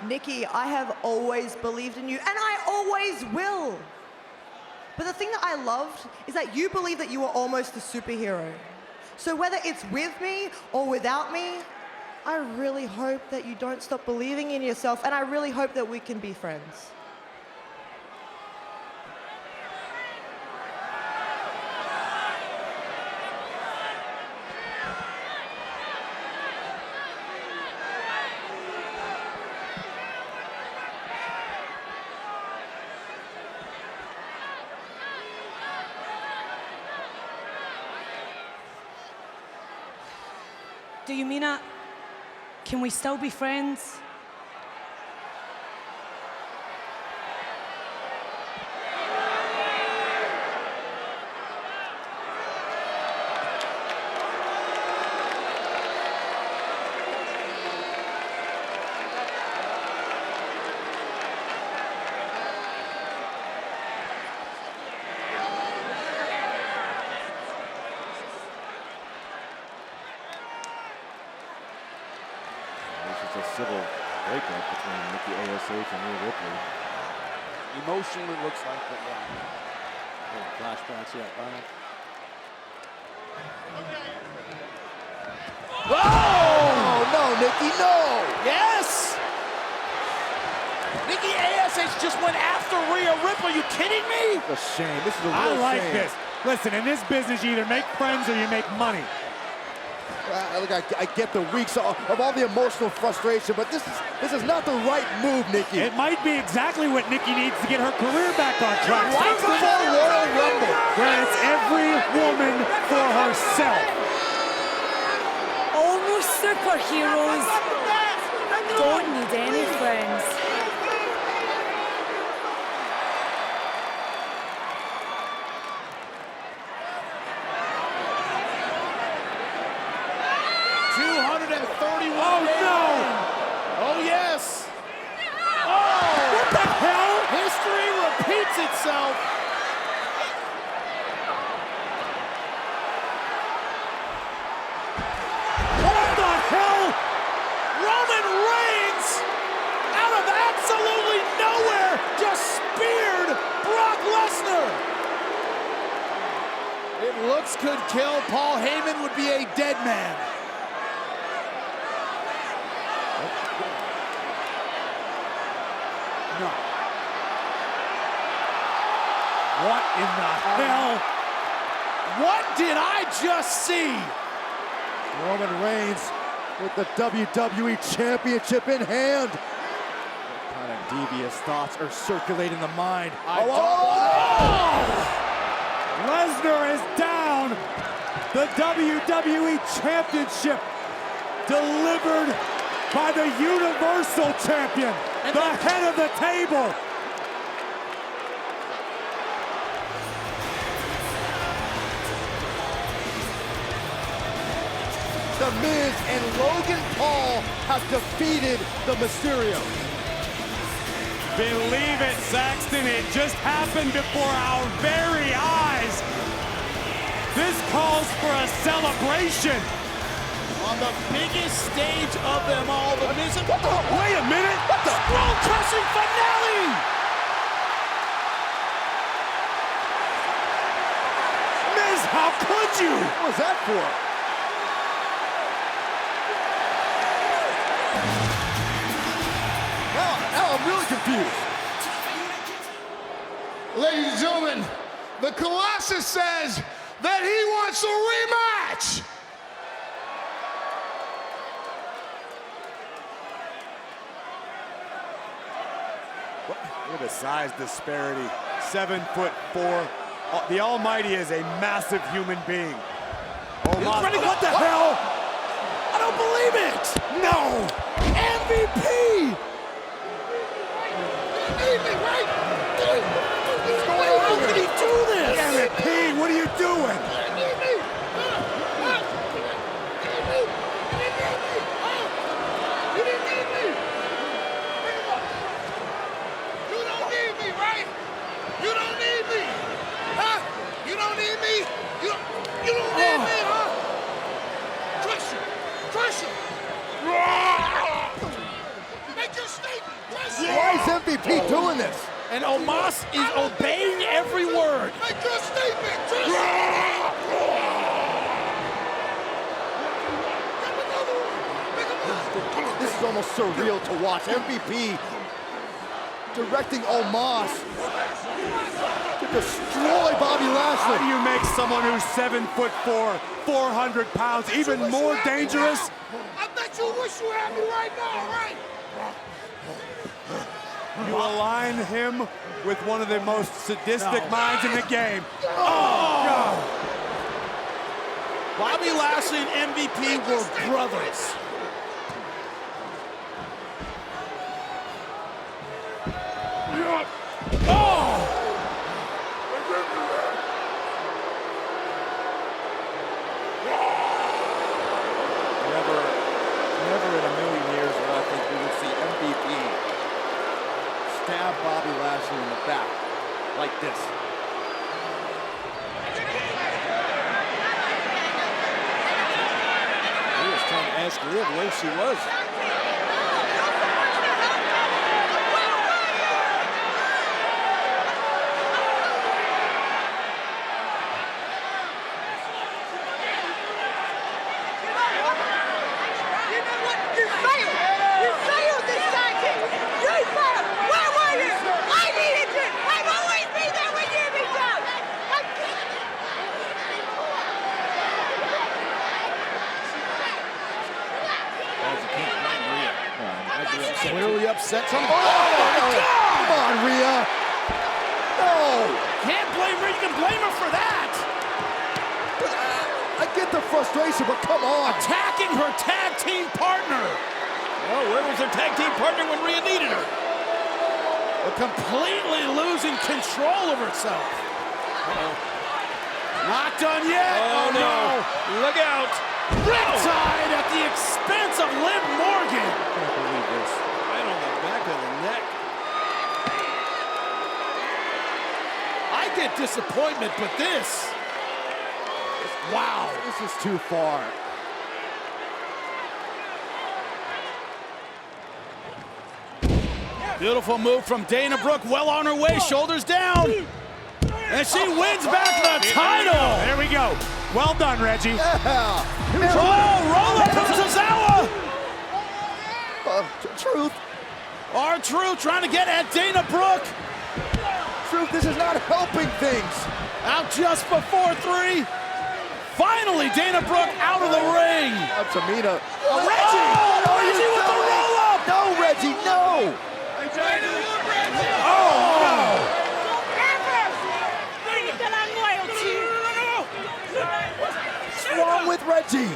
Nikki, I have always believed in you, and I always will. But the thing that I loved is that you believe that you are almost a superhero. So whether it's with me or without me, I really hope that you don't stop believing in yourself, and I really hope that we can be friends. Do you mean it? Can we still be friends? A civil breakup between Nikki A.S.H. and Rhea Ripley. Emotionally, it looks like, but yeah. Flashbacks, yeah. Oh! No, Nikki, no! Yes! Nikki A.S.H. just went after Rhea Ripley. Are you kidding me? A shame. This is a real I like shame. this. Listen, in this business, you either make friends or you make money. Look, I get the weeks of all the emotional frustration, but this is not the right move, Nikki. It might be exactly what Nikki needs to get her career back on track. Right before Royal Rumble, where it's every woman for herself. Almost superheroes don't need any friends. Oh, no! Oh, yes! Oh! What the hell? History repeats itself. What the hell? Roman Reigns, out of absolutely nowhere, just speared Brock Lesnar. If looks could kill, Paul Heyman would be a dead man. No. What in the hell? What did I just see? Roman Reigns with the WWE Championship in hand. What kind of devious thoughts are circulating the mind? Lesnar is down. The WWE Championship delivered by the Universal Champion, the head of the table. The Miz and Logan Paul have defeated the Mysterios. Believe it, Saxton, it just happened before our very eyes. This calls for a celebration. On the biggest stage of them all, the Miz. Wait a minute! What the? World-crushing finale! Miz, how could you? What was that for? Now I'm really confused. Ladies and gentlemen, the Colossus says that he wants a rematch. Look at the size disparity. 7'4". The Almighty is a massive human being. Oh my! What the hell? I don't believe it! No! MVP! How can he do this? Damn it, P! What are you doing? Why is MVP doing this? And Omos is obeying every word. Make your statement. This is almost surreal to watch. MVP directing Omos to destroy Bobby Lashley. How do you make someone who's 7'4", 400 pounds, even more dangerous? I bet you wish you had me right now, right? You align him with one of the most sadistic minds in the game. Oh! Bobby Lashley and MVP were brothers. Oh! Never in a million years would I think we would see MVP stab Bobby Lashley in the back like this. He was trying to ask Rhea where she was. Clearly upset. Come on, Rhea. No. Can't blame her. You can blame her for that. I get the frustration, but come on. Attacking her tag team partner. Oh, where was her tag team partner when Rhea needed her? But completely losing control of herself. Not done yet. Oh, no. Look out. Riptide at the expense of Liv Morgan. I can't believe this. Right on the back of the neck. I get disappointment, but this. Wow. This is too far. Beautiful move from Dana Brooke, well on her way, shoulders down. And she wins back the title. There we go. Well done, Reggie. Yeah. Oh, roll up from Tozawa. Truth. R-Truth trying to get at Dana Brooke. Truth, this is not helping things. Out just before 3. Finally, Dana Brooke out of the ring. Tamina. Reggie! Oh, Reggie with the roll-up! No, Reggie, no! Oh, no! What's wrong with Reggie?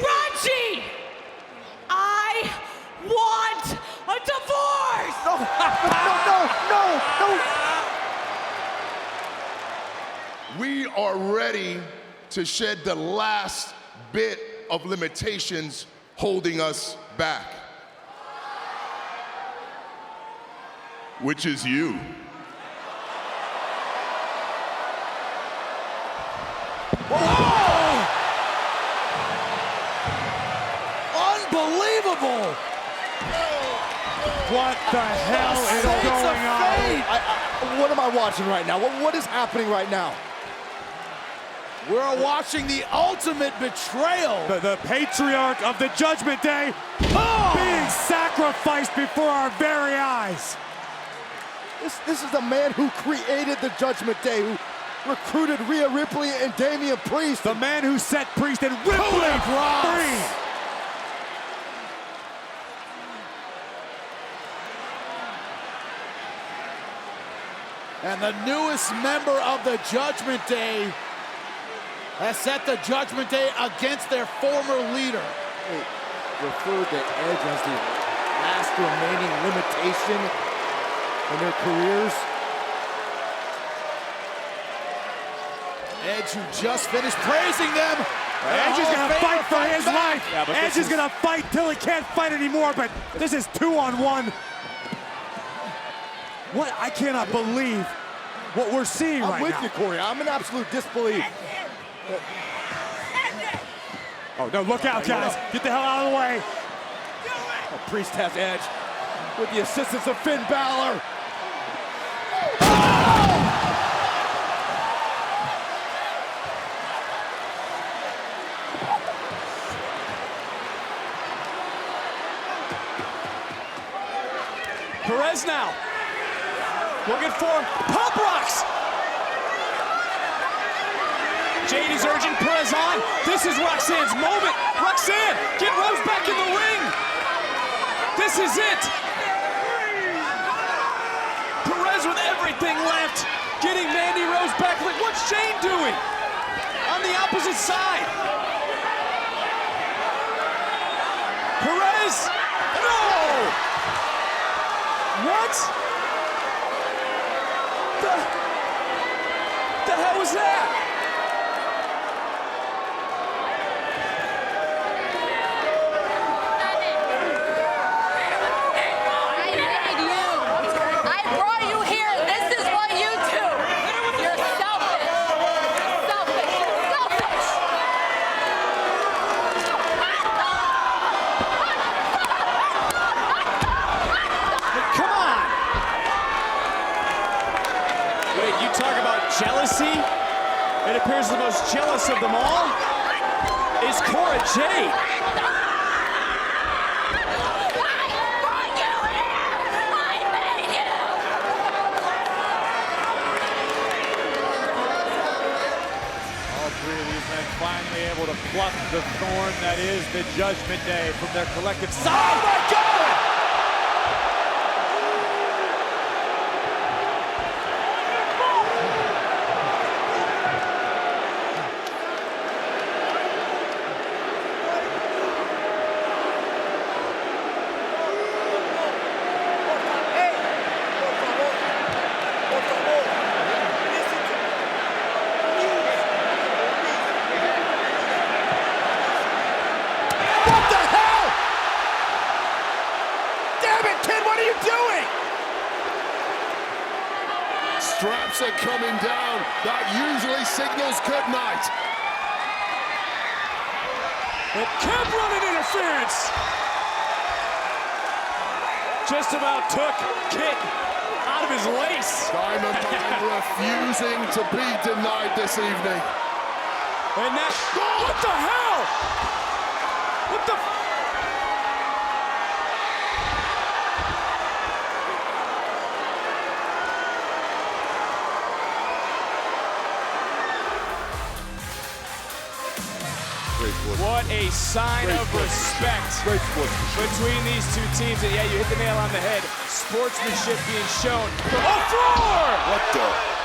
Reggie! I want a divorce! No. We are ready to shed the last bit of limitations holding us back, which is you. Unbelievable! What the hell is going on? What am I watching right now? What is happening right now? We're watching the ultimate betrayal. The patriarch of the Judgment Day being sacrificed before our very eyes. This is the man who created the Judgment Day, who recruited Rhea Ripley and Damian Priest. The man who set Priest and Ripley free. And the newest member of the Judgment Day has set the Judgment Day against their former leader. They referred to Edge as the last remaining limitation in their careers. Edge, who just finished praising them. Edge is gonna fight for his life. Edge is gonna fight till he can't fight anymore, but this is 2-on-1. What? I cannot believe what we're seeing right now. I'm with you, Corey. I'm in absolute disbelief. Oh, no, look out, guys. Get the hell out of the way. Oh, Priest has Edge with the assistance of Finn Balor. Perez now. Looking for pump rocks. Jade is urging Perez on. This is Roxanne's moment. Roxanne, get Rose back in the ring. This is it. Perez with everything left. Getting Mandy Rose back. Like, what's Shane doing? On the opposite side. Perez. No! What? The hell was that? Jealousy? It appears the most jealous of them all is Cora Jade. All three of these men finally able to pluck the thorn that is the Judgment Day from their collective side. Oh my God! Straps are coming down. That usually signals good night. But kept running interference. Just about took Kit out of his lace. Diamond Mine refusing to be denied this evening. And that, what the hell? What the? What a sign of respect between these two teams. And yeah, you hit the nail on the head. Sportsmanship being shown. Oh, floor! What the?